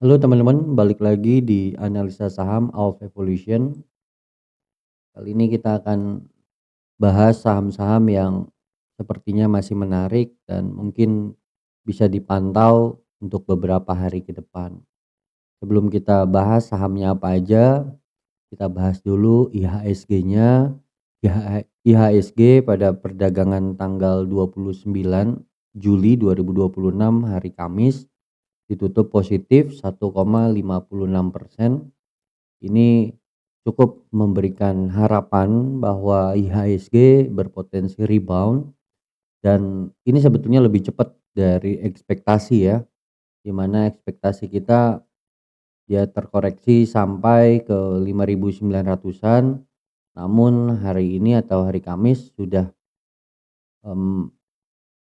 Halo teman-teman, balik lagi di analisa saham of Evolution. Kali ini kita akan bahas saham-saham yang sepertinya masih menarik dan mungkin bisa dipantau untuk beberapa hari ke depan. Sebelum kita bahas sahamnya apa aja, kita bahas dulu IHSG-nya. IHSG pada perdagangan tanggal 29 Juli 2026 hari Kamis ditutup positif 1,56%. Ini cukup memberikan harapan bahwa IHSG berpotensi rebound dan ini sebetulnya lebih cepat dari ekspektasi ya, di mana ekspektasi kita dia terkoreksi sampai ke 5.900-an, namun hari ini atau hari Kamis sudah, mmm,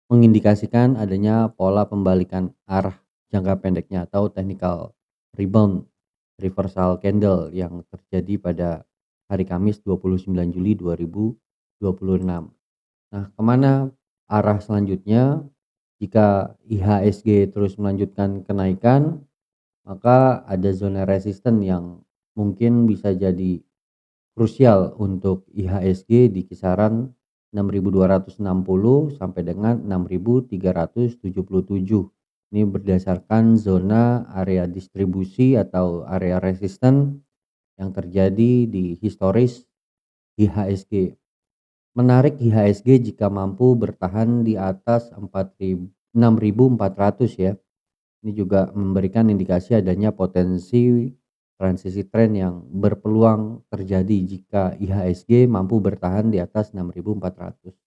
mengindikasikan adanya pola pembalikan arah jangka pendeknya atau technical rebound reversal candle yang terjadi pada hari Kamis 29 Juli 2026. Nah, kemana arah selanjutnya? Jika IHSG terus melanjutkan kenaikan, maka ada zona resisten yang mungkin bisa jadi krusial untuk IHSG di kisaran 6.260 sampai dengan 6.377. Ini berdasarkan zona area distribusi atau area resisten yang terjadi di historis IHSG. Menarik IHSG jika mampu bertahan di atas 6.400 ya. Ini juga memberikan indikasi adanya potensi transisi tren yang berpeluang terjadi jika IHSG mampu bertahan di atas 6.400.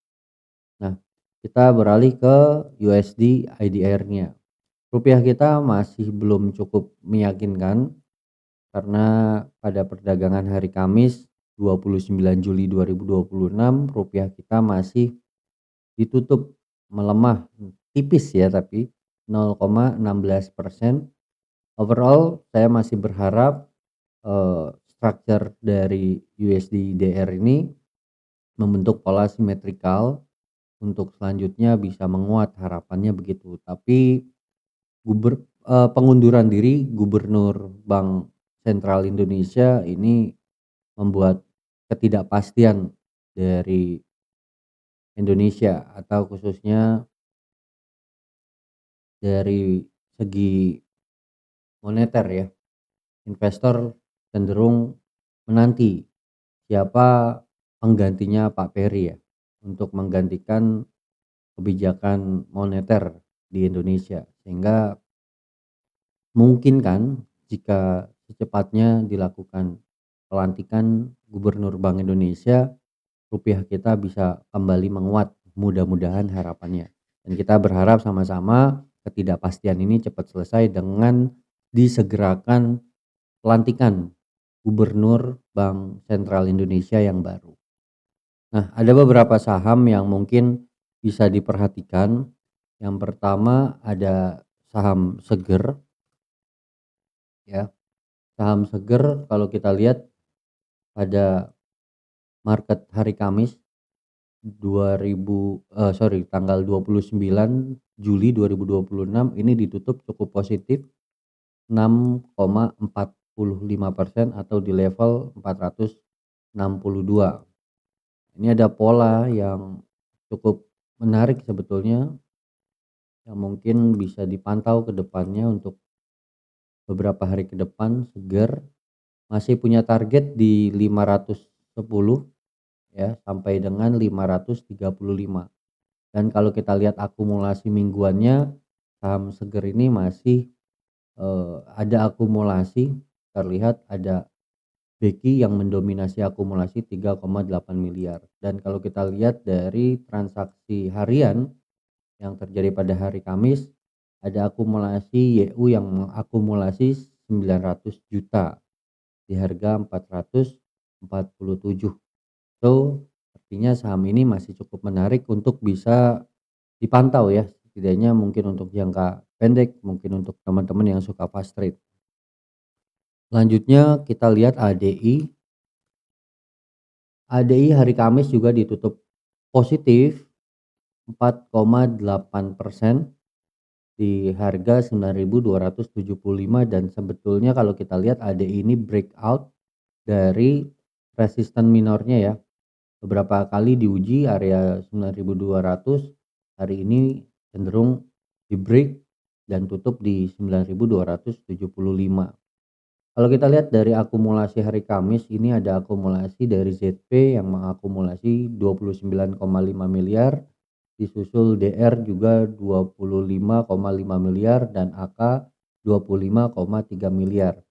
Nah, kita beralih ke USD IDR-nya. Rupiah kita masih belum cukup meyakinkan karena pada perdagangan hari Kamis 29 Juli 2026 rupiah kita masih ditutup melemah tipis ya, tapi 0,16%. Overall saya masih berharap structure dari USD/DR ini membentuk pola simetrikal untuk selanjutnya bisa menguat, harapannya begitu. Tapi pengunduran diri Gubernur Bank Sentral Indonesia ini membuat ketidakpastian dari Indonesia atau khususnya dari segi moneter ya. Investor cenderung menanti siapa penggantinya Pak Peri ya untuk menggantikan kebijakan moneter di Indonesia, sehingga mungkin kan jika secepatnya dilakukan pelantikan Gubernur Bank Indonesia, rupiah kita bisa kembali menguat, mudah-mudahan harapannya. Dan kita berharap sama-sama ketidakpastian ini cepat selesai dengan disegerakan pelantikan Gubernur Bank Sentral Indonesia yang baru. Nah, ada beberapa saham yang mungkin bisa diperhatikan. Yang pertama ada saham Seger ya. Saham Seger kalau kita lihat pada market hari Kamis tanggal 29 Juli 2026 ini ditutup cukup positif 6,45% atau di level 462. Ini ada pola yang cukup menarik sebetulnya yang mungkin bisa dipantau ke depannya untuk beberapa hari ke depan. Seger masih punya target di 510 ya sampai dengan 535. Dan kalau kita lihat akumulasi mingguannya saham Seger ini masih ada akumulasi, terlihat ada Beki yang mendominasi akumulasi 3,8 miliar. Dan kalau kita lihat dari transaksi harian yang terjadi pada hari Kamis, ada akumulasi YU yang mengakumulasi 900 juta di harga 447. So, artinya saham ini masih cukup menarik untuk bisa dipantau ya, setidaknya mungkin untuk jangka pendek, mungkin untuk teman-teman yang suka fast trade. Selanjutnya kita lihat ADI. ADI hari Kamis juga ditutup positif 4,8%. di harga 9.275 dan sebetulnya kalau kita lihat ADI ini breakout dari resisten minornya ya. Beberapa kali diuji area 9.200, hari ini cenderung di-break dan tutup di 9.275. Kalau kita lihat dari akumulasi hari Kamis, ini ada akumulasi dari ZP yang mengakumulasi 29,5 miliar, disusul DR juga 25,5 miliar dan AK 25,3 miliar.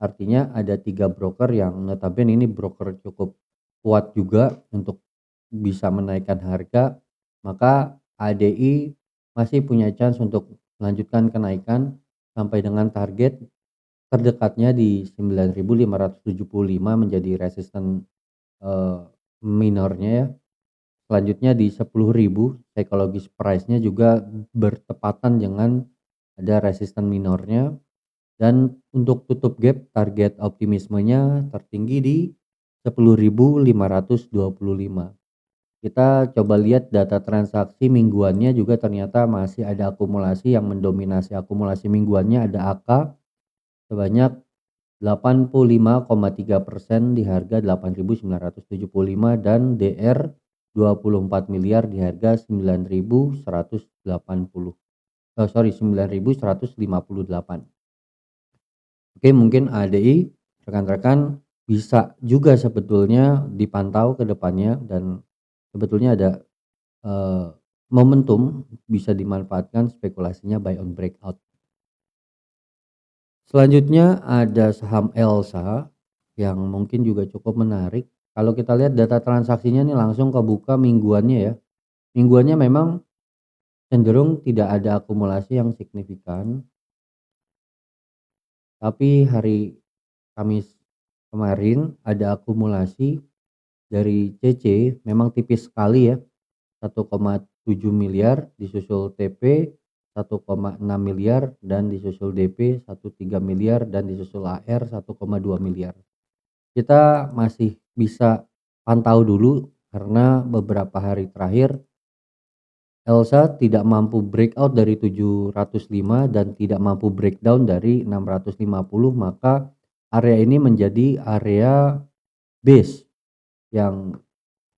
Artinya ada 3 broker yang notabene ini broker cukup kuat juga untuk bisa menaikkan harga, maka ADI masih punya chance untuk melanjutkan kenaikan sampai dengan target terdekatnya di 9.575 menjadi resisten eee, minornya ya. Selanjutnya di 10.000 psychologis price-nya juga bertepatan dengan ada resisten minornya. Dan untuk tutup gap target optimismenya tertinggi di 10.525. Kita coba lihat data transaksi mingguannya juga ternyata masih ada akumulasi yang mendominasi akumulasi mingguannya ada AK sebanyak 85,3% di harga 8.975 dan DR 24 miliar di harga 9.158. Oke, mungkin ADI rekan-rekan bisa juga sebetulnya dipantau ke depannya dan sebetulnya ada eh, momentum bisa dimanfaatkan spekulasinya buy on breakout. Selanjutnya ada saham Elsa yang mungkin juga cukup menarik. Kalau kita lihat data transaksinya nih langsung kebuka mingguannya ya. Mingguannya memang cenderung tidak ada akumulasi yang signifikan, tapi hari Kamis kemarin ada akumulasi dari CC memang tipis sekali ya, 1,7 miliar disusul TP 1,6 miliar dan disusul DP 1,3 miliar dan disusul AR 1,2 miliar. Kita masih bisa pantau dulu karena beberapa hari terakhir Elsa tidak mampu breakout dari 705 dan tidak mampu breakdown dari 650, maka area ini menjadi area base yang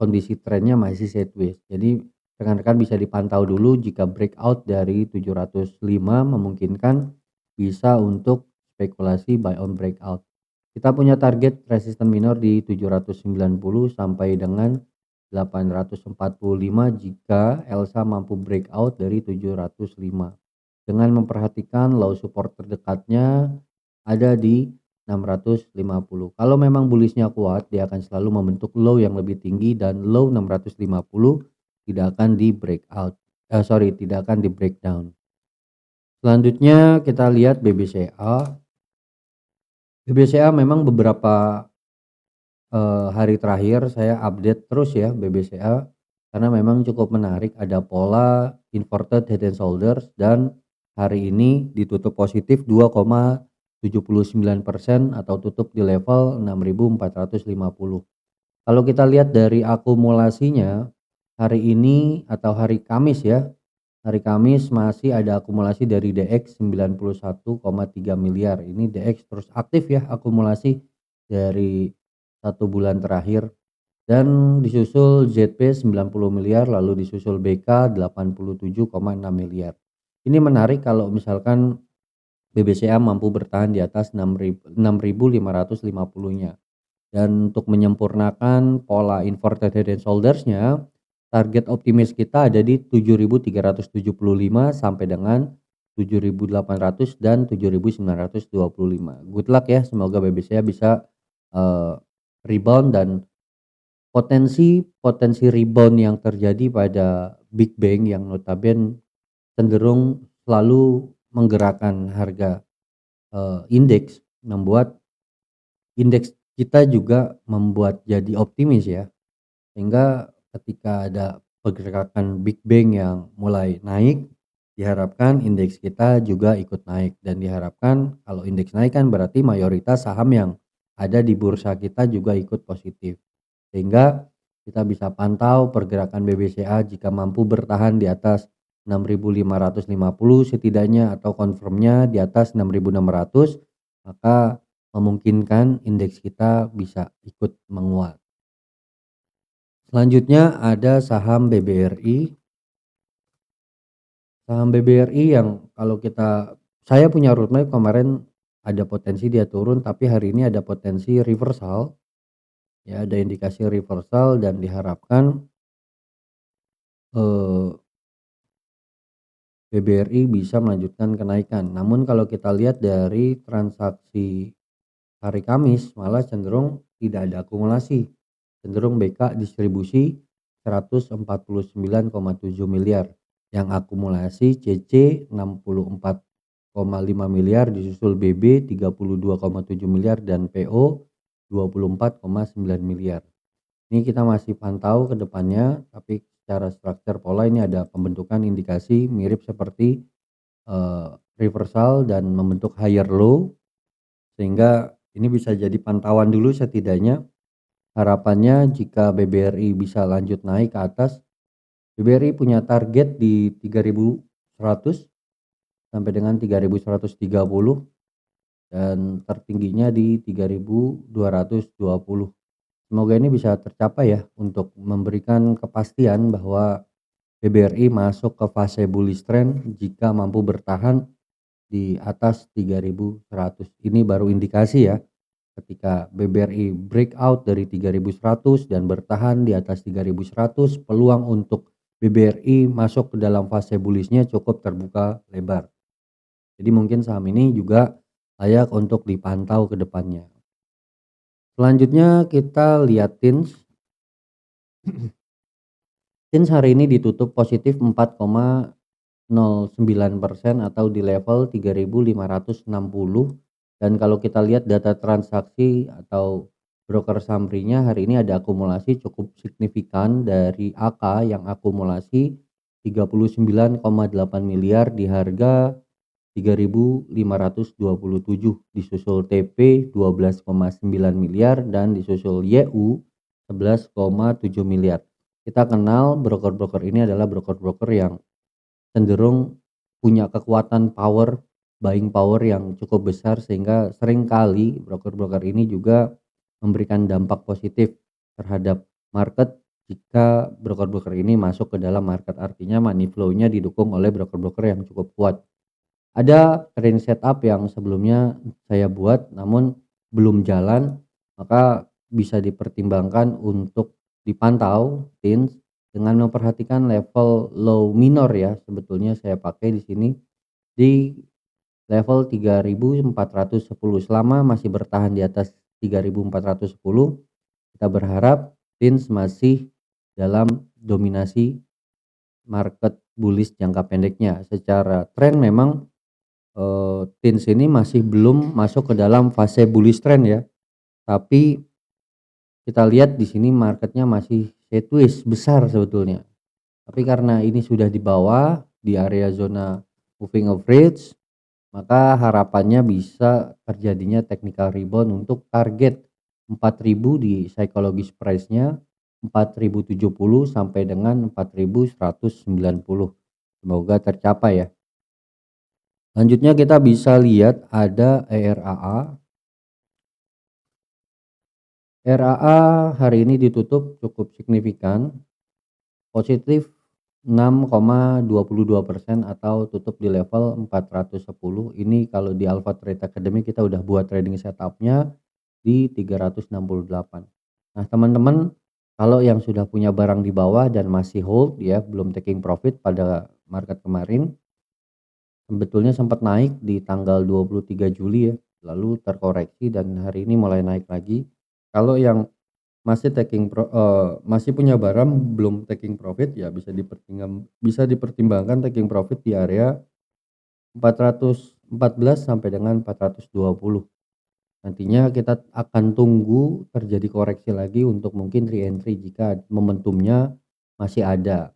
kondisi trennya masih sideways. Jadi rekan-rekan bisa dipantau dulu jika breakout dari 705 memungkinkan bisa untuk spekulasi buy on breakout. Kita punya target resisten minor di 790 sampai dengan 845 jika Elsa mampu breakout dari 705. Dengan memperhatikan low support terdekatnya ada di 650. Kalau memang bullishnya kuat, dia akan selalu membentuk low yang lebih tinggi dan low 650 tidak akan di breakout. Tidak akan di breakdown. Selanjutnya kita lihat BBCA. BBCA memang beberapa hari terakhir saya update terus ya BBCA karena memang cukup menarik, ada pola inverted head and shoulders dan hari ini ditutup positif 2,79% atau tutup di level 6.450. Kalau kita lihat dari akumulasinya hari ini atau hari Kamis ya, hari Kamis masih ada akumulasi dari DX 91,3 miliar. Ini DX terus aktif ya akumulasi dari 1 bulan terakhir dan disusul ZP 90 miliar lalu disusul BK 87,6 miliar. Ini menarik kalau misalkan BBCA mampu bertahan di atas 6.550-nya. Dan untuk menyempurnakan pola inverted head and shoulders-nya, target optimis kita ada di 7.375 sampai dengan 7.800 dan 7.925. Good luck ya, semoga BBCA bisa rebound dan potensi rebound yang terjadi pada Big Bang yang notabene cenderung selalu menggerakkan harga indeks, membuat indeks kita juga membuat jadi optimis ya. Sehingga ketika ada pergerakan Big Bang yang mulai naik, diharapkan indeks kita juga ikut naik dan diharapkan kalau indeks naik kan berarti mayoritas saham yang ada di bursa kita juga ikut positif. Sehingga kita bisa pantau pergerakan BBCA jika mampu bertahan di atas 6.550 setidaknya, atau confirmnya di atas 6.600, maka memungkinkan indeks kita bisa ikut menguat. Selanjutnya ada saham BBRI. Saham BBRI yang kalau saya punya roadmap kemarin ada potensi dia turun, tapi hari ini ada potensi reversal, ya ada indikasi reversal dan diharapkan eh, BBRI bisa melanjutkan kenaikan. Namun kalau kita lihat dari transaksi hari Kamis malah cenderung tidak ada akumulasi, cenderung BK distribusi 149,7 miliar, yang akumulasi CC 64,5 miliar, disusul BB 32,7 miliar dan PO 24,9 miliar. Ini kita masih pantau ke depannya, tapi secara struktur pola ini ada pembentukan indikasi mirip seperti reversal dan membentuk higher low, sehingga ini bisa jadi pantauan dulu setidaknya. Harapannya jika BBRI bisa lanjut naik ke atas, BBRI punya target di 3.100 sampai dengan 3.130 dan tertingginya di 3.220. Semoga ini bisa tercapai ya untuk memberikan kepastian bahwa BBRI masuk ke fase bullish trend jika mampu bertahan di atas 3.100. Ini baru indikasi ya. Ketika BBRI breakout dari 3.100 dan bertahan di atas 3.100, peluang untuk BBRI masuk ke dalam fase bullishnya cukup terbuka lebar. Jadi mungkin saham ini juga layak untuk dipantau ke depannya. Selanjutnya kita lihat TINS. TINS hari ini ditutup positif 4,09% atau di level 3.560, dan kalau kita lihat data transaksi atau broker summary-nya hari ini ada akumulasi cukup signifikan dari AK yang akumulasi 39,8 miliar di harga 3.527, disusul TP 12,9 miliar dan disusul YU 11,7 miliar. Kita kenal broker-broker ini adalah broker-broker yang cenderung punya kekuatan buying power yang cukup besar, sehingga seringkali broker-broker ini juga memberikan dampak positif terhadap market jika broker-broker ini masuk ke dalam market. Artinya money flow-nya didukung oleh broker-broker yang cukup kuat. Ada trading setup yang sebelumnya saya buat namun belum jalan, maka bisa dipertimbangkan untuk dipantau TINS dengan memperhatikan level low minor ya. Sebetulnya saya pakai di sini di level 3.410. Selama masih bertahan di atas 3.410, kita berharap TINS masih dalam dominasi market bullish jangka pendeknya. Secara tren memang TINS ini masih belum masuk ke dalam fase bullish trend ya. Tapi kita lihat di sini marketnya masih sideways besar sebetulnya. Tapi karena ini sudah di bawah di area zona moving average, maka harapannya bisa terjadinya technical rebound untuk target 4.000 di psychologist price-nya 4.070 sampai dengan 4.190. Semoga tercapai ya. Selanjutnya kita bisa lihat ada ERAA. ERAA hari ini ditutup cukup signifikan, positif 6,22% atau tutup di level 410. Ini kalau di Alpha Trade Academy kita udah buat trading setupnya di 368. Nah teman-teman, kalau yang sudah punya barang di bawah dan masih hold ya, belum taking profit pada market kemarin, sebetulnya sempat naik di tanggal 23 Juli ya, lalu terkoreksi dan hari ini mulai naik lagi. Kalau yang masih punya barang belum taking profit ya bisa dipertimbangkan taking profit di area 414 sampai dengan 420. Nantinya kita akan tunggu terjadi koreksi lagi untuk mungkin re-entry jika momentumnya masih ada.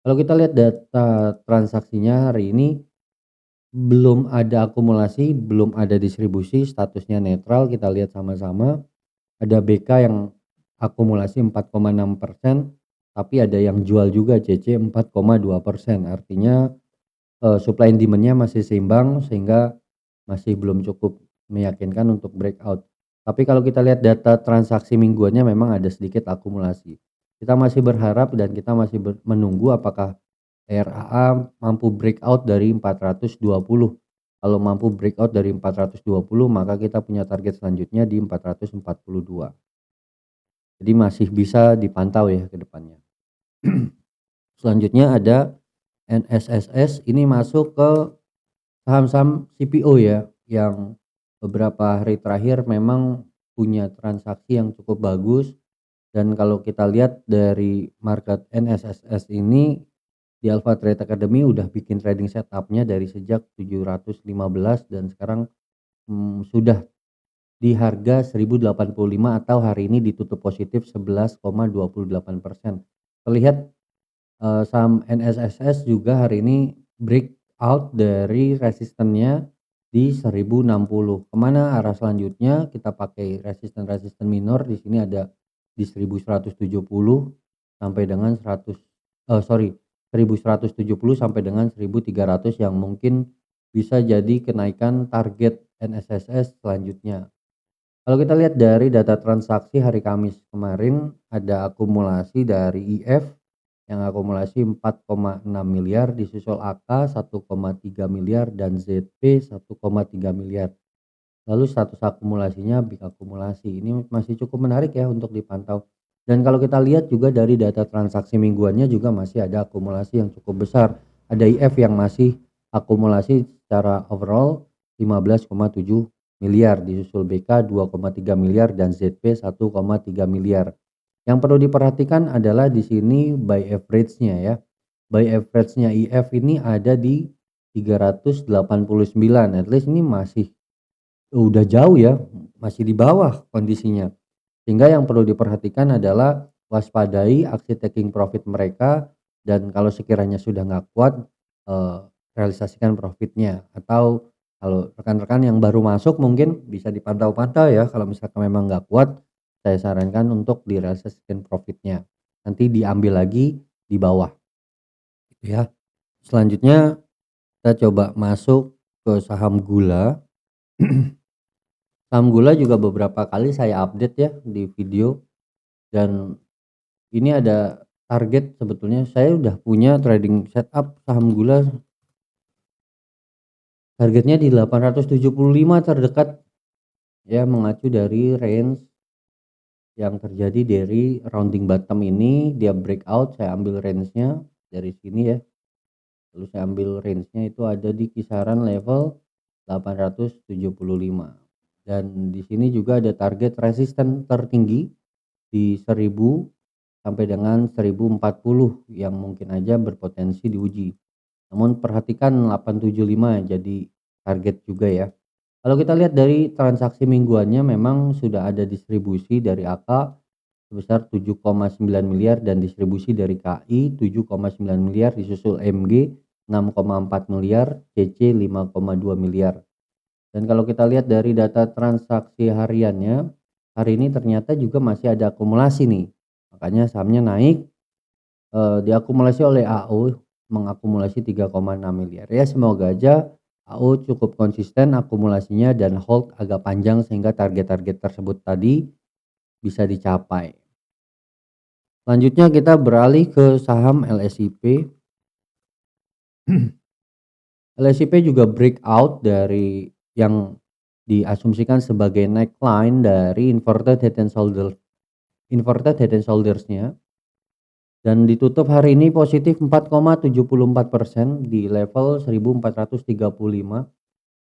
Kalau kita lihat data transaksinya hari ini belum ada akumulasi, belum ada distribusi, statusnya netral. Kita lihat sama-sama. Ada BK yang akumulasi 4,6%, tapi ada yang jual juga CC 4,2%. Artinya, supply and demand-nya masih seimbang sehingga masih belum cukup meyakinkan untuk breakout. Tapi kalau kita lihat data transaksi mingguannya memang ada sedikit akumulasi. Kita masih berharap dan kita masih menunggu apakah RAA mampu breakout dari 420. Kalau mampu breakout dari 420 maka kita punya target selanjutnya di 442. Jadi masih bisa dipantau ya ke depannya. Selanjutnya ada NSSS, ini masuk ke saham-saham CPO ya, yang beberapa hari terakhir memang punya transaksi yang cukup bagus. Dan kalau kita lihat dari market NSSS ini di Alpha Trade Academy udah bikin trading setupnya dari sejak 715 dan sekarang sudah di harga 1085 atau hari ini ditutup positif 11,28%. Terlihat saham NSSS juga hari ini breakout dari resistennya di 1060. Kemana arah selanjutnya? Kita pakai resisten minor di sini ada di 1170 sampai dengan 1170 sampai dengan 1300 yang mungkin bisa jadi kenaikan target NSSS selanjutnya. Kalau kita lihat dari data transaksi hari Kamis kemarin ada akumulasi dari IF yang akumulasi 4,6 miliar, disusul AK 1,3 miliar dan ZP 1,3 miliar. Lalu status akumulasinya big akumulasi. Ini masih cukup menarik ya untuk dipantau. Dan kalau kita lihat juga dari data transaksi mingguannya juga masih ada akumulasi yang cukup besar. Ada IF yang masih akumulasi secara overall 15,7 miliar, disusul BK 2,3 miliar dan ZP 1,3 miliar. Yang perlu diperhatikan adalah di sini buy average-nya ya. Buy average-nya IF ini ada di 389. At least ini masih udah jauh ya, masih di bawah kondisinya. Sehingga yang perlu diperhatikan adalah waspadai aksi taking profit mereka dan kalau sekiranya sudah nggak kuat realisasikan profitnya. Atau kalau rekan-rekan yang baru masuk mungkin bisa dipantau-pantau ya, kalau misalkan memang nggak kuat saya sarankan untuk direalisasikan profitnya. Nanti diambil lagi di bawah gitu ya. Selanjutnya kita coba masuk ke saham gula. Saham gula juga beberapa kali saya update ya di video dan ini ada target, sebetulnya saya udah punya trading setup saham gula targetnya di 875 terdekat ya, mengacu dari range yang terjadi dari rounding bottom ini. Dia breakout, saya ambil range-nya dari sini ya, lalu saya ambil range-nya itu ada di kisaran level 875 dan di sini juga ada target resisten tertinggi di 1000 sampai dengan 1040 yang mungkin aja berpotensi diuji. Namun perhatikan 875 jadi target juga ya. Kalau kita lihat dari transaksi mingguannya memang sudah ada distribusi dari AK sebesar 7,9 miliar dan distribusi dari KI 7,9 miliar, disusul MG 6,4 miliar, CC 5,2 miliar. Dan kalau kita lihat dari data transaksi hariannya, hari ini ternyata juga masih ada akumulasi nih. Makanya sahamnya naik, diakumulasi oleh AO mengakumulasi 3,6 miliar. Ya semoga aja AO cukup konsisten akumulasinya dan hold agak panjang sehingga target-target tersebut tadi bisa dicapai. Selanjutnya kita beralih ke saham LSIP. LSIP juga breakout dari yang diasumsikan sebagai neckline dari inverted head and shoulders-nya dan ditutup hari ini positif 4,74% di level 1435.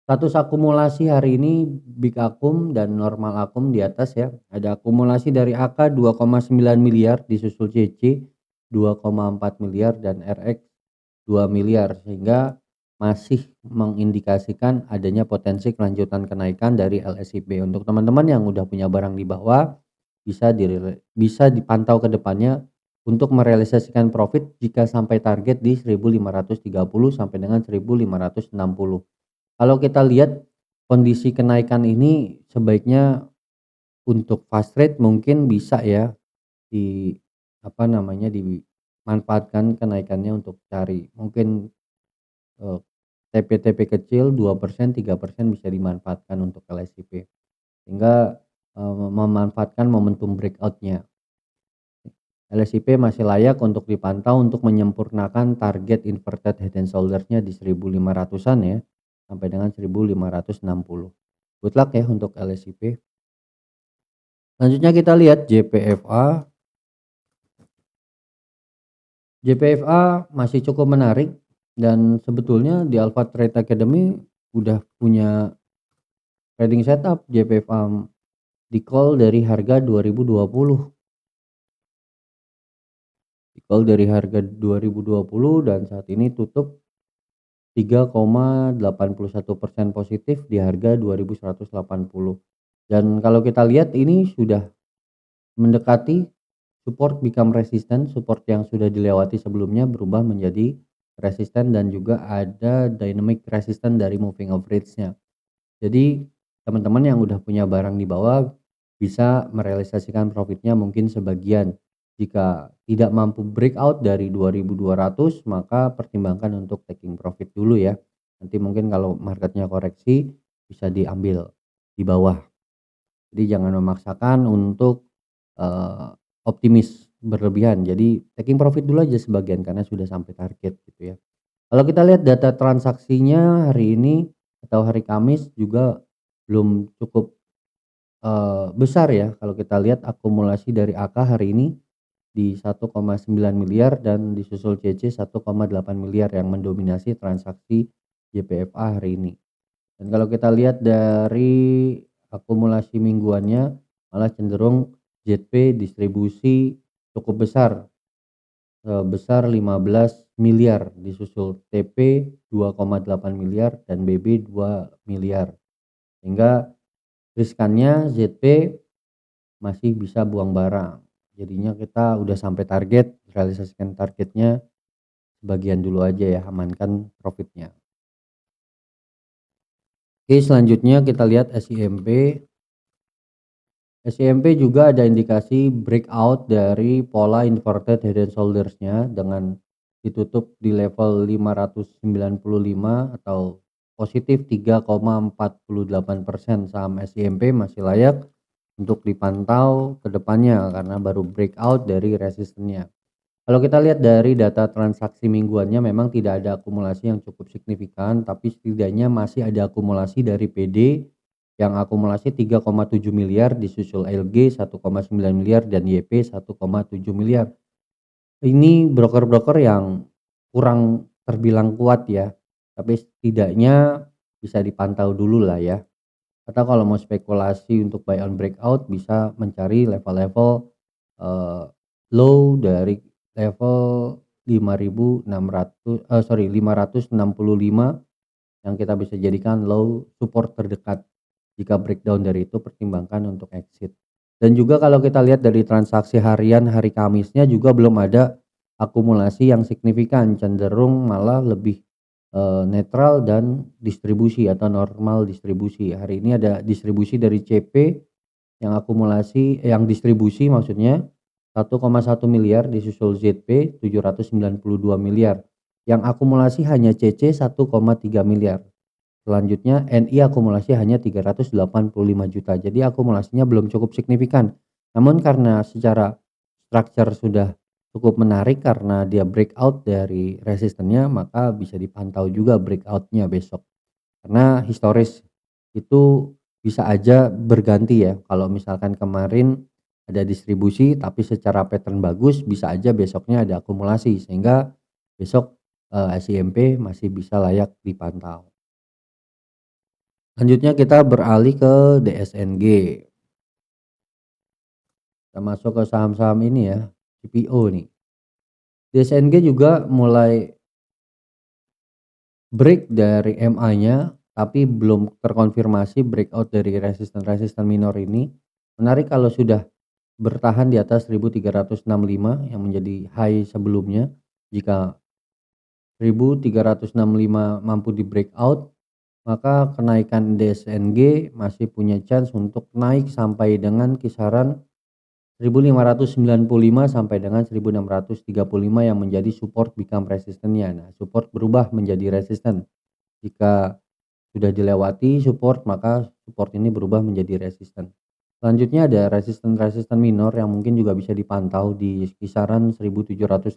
Status akumulasi hari ini big akum dan normal akum di atas ya. Ada akumulasi dari AK 2,9 miliar, disusul CC 2,4 miliar dan RX 2 miliar sehingga masih mengindikasikan adanya potensi kelanjutan kenaikan dari LSIP. Untuk teman-teman yang udah punya barang di bawah bisa dipantau ke depannya untuk merealisasikan profit jika sampai target di 1530 sampai dengan 1560. Kalau kita lihat kondisi kenaikan ini sebaiknya untuk fast rate mungkin bisa ya di manfaatkan kenaikannya untuk cari mungkin, eee, TP-TP kecil 2% 3% bisa dimanfaatkan untuk LSIP sehingga, memanfaatkan momentum breakout-nya. LSIP masih layak untuk dipantau untuk menyempurnakan target inverted head and shoulder-nya di 1.500-an ya, sampai dengan 1.560. Good luck ya untuk LSIP. Selanjutnya kita lihat JPFA. JPFA masih cukup menarik dan sebetulnya di Alpha Trade Academy udah punya trading setup JPFA di call dari harga 2020. Di call dari harga 2020 dan saat ini tutup 3,81% positif di harga 2180. Dan kalau kita lihat ini sudah mendekati support become resistant, support yang sudah dilewati sebelumnya berubah menjadi resisten dan juga ada dynamic resistant dari moving average-nya. Jadi teman-teman yang udah punya barang di bawah bisa merealisasikan profitnya mungkin sebagian. Jika tidak mampu breakout dari 2200 maka pertimbangkan untuk taking profit dulu ya. Nanti mungkin kalau marketnya koreksi bisa diambil di bawah. Jadi jangan memaksakan untuk optimis berlebihan. Jadi taking profit dulu aja sebagian karena sudah sampai target gitu ya. Kalau kita lihat data transaksinya hari ini atau hari Kamis juga belum cukup, besar ya. Kalau kita lihat akumulasi dari AK hari ini di 1,9 miliar dan disusul CC 1,8 miliar yang mendominasi transaksi JPFA hari ini. Dan kalau kita lihat dari akumulasi mingguannya malah cenderung ZP distribusi cukup besar, sebesar 15 miliar disusul TP 2,8 miliar dan BB 2 miliar. Sehingga riskannya ZP masih bisa buang barang. Jadinya kita udah sampai target, realisasikan targetnya sebagian dulu aja ya, amankan profitnya. Oke, selanjutnya kita lihat SIMP. SIMP juga ada indikasi breakout dari pola inverted head and shoulders-nya dengan ditutup di level 595 atau positif 3,48%. Saham SIMP masih layak untuk dipantau ke depannya karena baru breakout dari resistennya. Kalau kita lihat dari data transaksi mingguannya memang tidak ada akumulasi yang cukup signifikan, tapi setidaknya masih ada akumulasi dari PD yang akumulasi 3,7 miliar disusul LG 1,9 miliar dan YP 1,7 miliar. Ini broker-broker yang kurang terbilang kuat ya, tapi setidaknya bisa dipantau dulu lah ya. Atau kalau mau spekulasi untuk buy on breakout bisa mencari level-level low dari level 5.65 yang kita bisa jadikan low support terdekat. Jika breakdown dari itu pertimbangkan untuk exit. Dan juga kalau kita lihat dari transaksi harian hari Kamisnya juga belum ada akumulasi yang signifikan, cenderung malah lebih netral dan distribusi atau normal distribusi. Hari ini ada distribusi dari CP yang akumulasi yang distribusi maksudnya 1,1 miliar disusul ZP 792 miliar. Yang akumulasi hanya CC 1,3 miliar. Selanjutnya NI akumulasi hanya 385 juta. Jadi akumulasinya belum cukup signifikan. Namun karena secara structure sudah cukup menarik karena dia breakout dari resistennya maka bisa dipantau juga breakoutnya besok. Karena historis itu bisa aja berganti ya. Kalau misalkan kemarin ada distribusi tapi secara pattern bagus bisa aja besoknya ada akumulasi sehingga besok SIMP masih bisa layak dipantau. Selanjutnya kita beralih ke DSNG. Kita masuk ke saham-saham ini ya, CPO nih. DSNG juga mulai break dari MA-nya tapi belum terkonfirmasi breakout dari resisten minor ini. Menarik kalau sudah bertahan di atas 1365 yang menjadi high sebelumnya. Jika 1365 mampu di breakout maka kenaikan DSNG masih punya chance untuk naik sampai dengan kisaran 1595 sampai dengan 1635 yang menjadi support become resistance-nya. Nah, support berubah menjadi resisten. Jika sudah dilewati support, maka support ini berubah menjadi resisten. Selanjutnya ada resisten-resisten minor yang mungkin juga bisa dipantau di kisaran 1705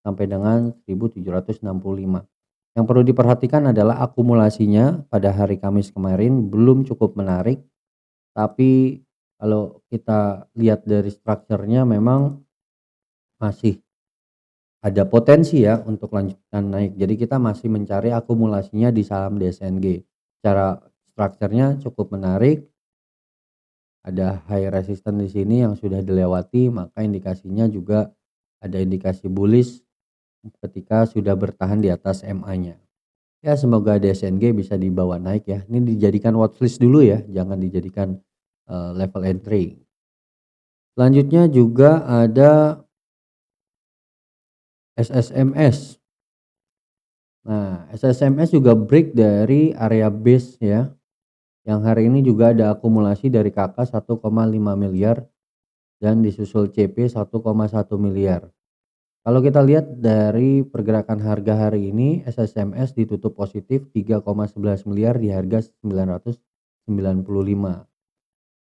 sampai dengan 1765. Yang perlu diperhatikan adalah akumulasinya pada hari Kamis kemarin belum cukup menarik, tapi kalau kita lihat dari strukturnya memang masih ada potensi ya untuk lanjutkan naik. Jadi kita masih mencari akumulasinya di saham DSNG. Secara strukturnya cukup menarik, ada high resistance di sini yang sudah dilewati, maka indikasinya juga ada indikasi bullish ketika sudah bertahan di atas MA-nya. Ya semoga DSNG bisa dibawa naik ya. Ini dijadikan watchlist dulu ya, jangan dijadikan level entry. Selanjutnya juga ada SSMS. Nah, SSMS juga break dari area base ya, yang hari ini juga ada akumulasi dari KK 1,5 miliar dan disusul CP 1,1 miliar. Kalau kita lihat dari pergerakan harga hari ini, SSMS ditutup positif 3,11 miliar di harga 995.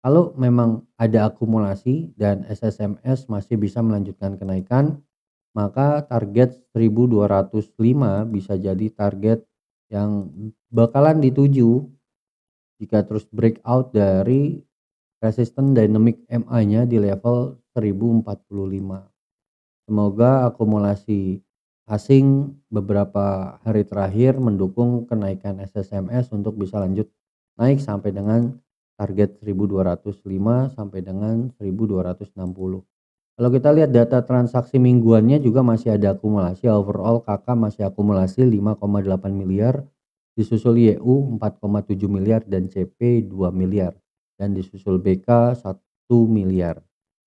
Kalau memang ada akumulasi dan SSMS masih bisa melanjutkan kenaikan, maka target 1205 bisa jadi target yang bakalan dituju jika terus breakout dari resisten dynamic MA-nya di level 1045. Semoga akumulasi asing beberapa hari terakhir mendukung kenaikan SSMS untuk bisa lanjut naik sampai dengan target 1205 sampai dengan 1260. Kalau kita lihat data transaksi mingguannya juga masih ada akumulasi. Overall KK masih akumulasi 5,8 miliar, disusul YU 4,7 miliar dan CP 2 miliar dan disusul BK 1 miliar.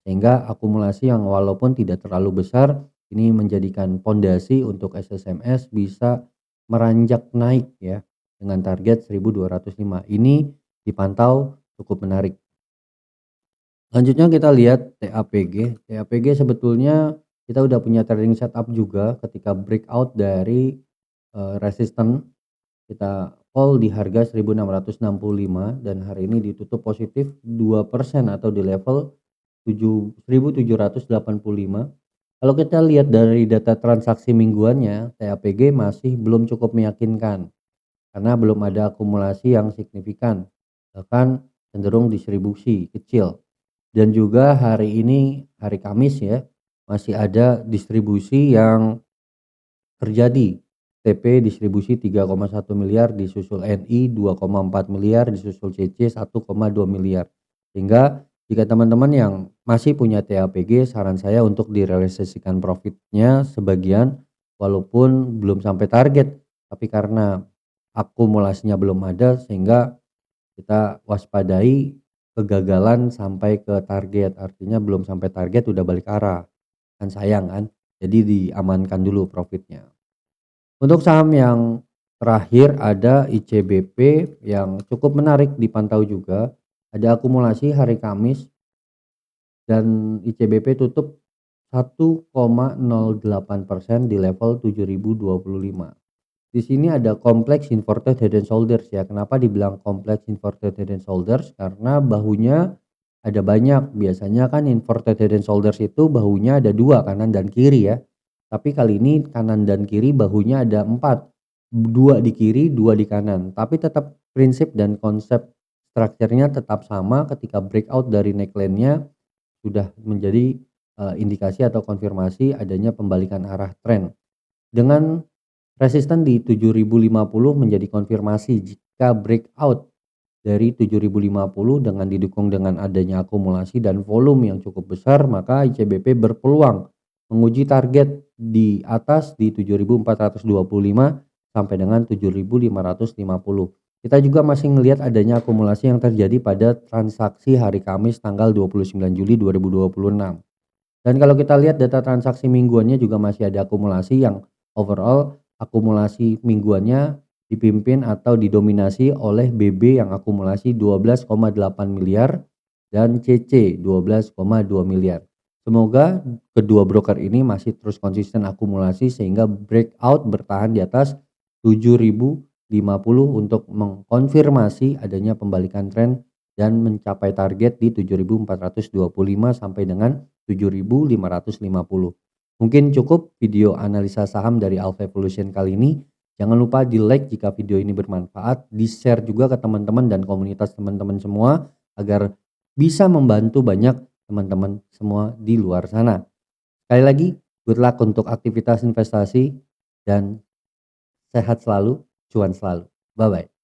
Sehingga akumulasi yang walaupun tidak terlalu besar ini menjadikan pondasi untuk SSMS bisa meranjak naik ya dengan target 1205. Ini dipantau cukup menarik. Selanjutnya kita lihat TAPG. TAPG sebetulnya kita udah punya trading setup juga ketika breakout dari resisten. Kita call di harga 1665 dan hari ini ditutup positif 2% atau di level 1785. Kalau kita lihat dari data transaksi mingguannya, TAPG masih belum cukup meyakinkan karena belum ada akumulasi yang signifikan, bahkan cenderung distribusi kecil. Dan juga hari ini hari Kamis ya, masih ada distribusi yang terjadi. TP distribusi 3,1 miliar, disusul NI 2,4 miliar, disusul CC 1,2 miliar. Sehingga jika teman-teman yang masih punya TAPG, saran saya untuk direalisasikan profitnya sebagian walaupun belum sampai target, tapi karena akumulasinya belum ada sehingga kita waspadai kegagalan sampai ke target. Artinya belum sampai target udah balik arah, kan sayang kan. Jadi diamankan dulu profitnya. Untuk saham yang terakhir ada ICBP yang cukup menarik dipantau juga. Ada akumulasi hari Kamis dan ICBP tutup 1,08% di level 7025. Di sini ada kompleks inverted head and shoulders ya. Kenapa dibilang kompleks inverted head and shoulders? Karena bahunya ada banyak. Biasanya kan inverted head and shoulders itu bahunya ada dua, kanan dan kiri ya. Tapi kali ini kanan dan kiri bahunya ada 4. Dua di kiri, dua di kanan. Tapi tetap prinsip dan konsep strukturnya tetap sama ketika breakout dari neckline-nya sudah menjadi indikasi atau konfirmasi adanya pembalikan arah tren. Dengan resisten di 7050 menjadi konfirmasi jika breakout dari 7050 dengan didukung dengan adanya akumulasi dan volume yang cukup besar, maka ICBP berpeluang menguji target di atas di 7425 sampai dengan 7550. Kita juga masih melihat adanya akumulasi yang terjadi pada transaksi hari Kamis tanggal 29 Juli 2026. Dan kalau kita lihat data transaksi mingguannya juga masih ada akumulasi yang overall akumulasi mingguannya dipimpin atau didominasi oleh BB yang akumulasi 12,8 miliar dan CC 12,2 miliar. Semoga kedua broker ini masih terus konsisten akumulasi sehingga breakout bertahan di atas 7.050 untuk mengkonfirmasi adanya pembalikan tren dan mencapai target di 7.425 sampai dengan 7.550. Mungkin cukup video analisa saham dari Alpha Evolution kali ini. Jangan lupa di-like jika video ini bermanfaat, di-share juga ke teman-teman dan komunitas teman-teman semua agar bisa membantu banyak teman-teman semua di luar sana. Sekali lagi, good luck untuk aktivitas investasi dan sehat selalu, cuan selalu. Bye-bye.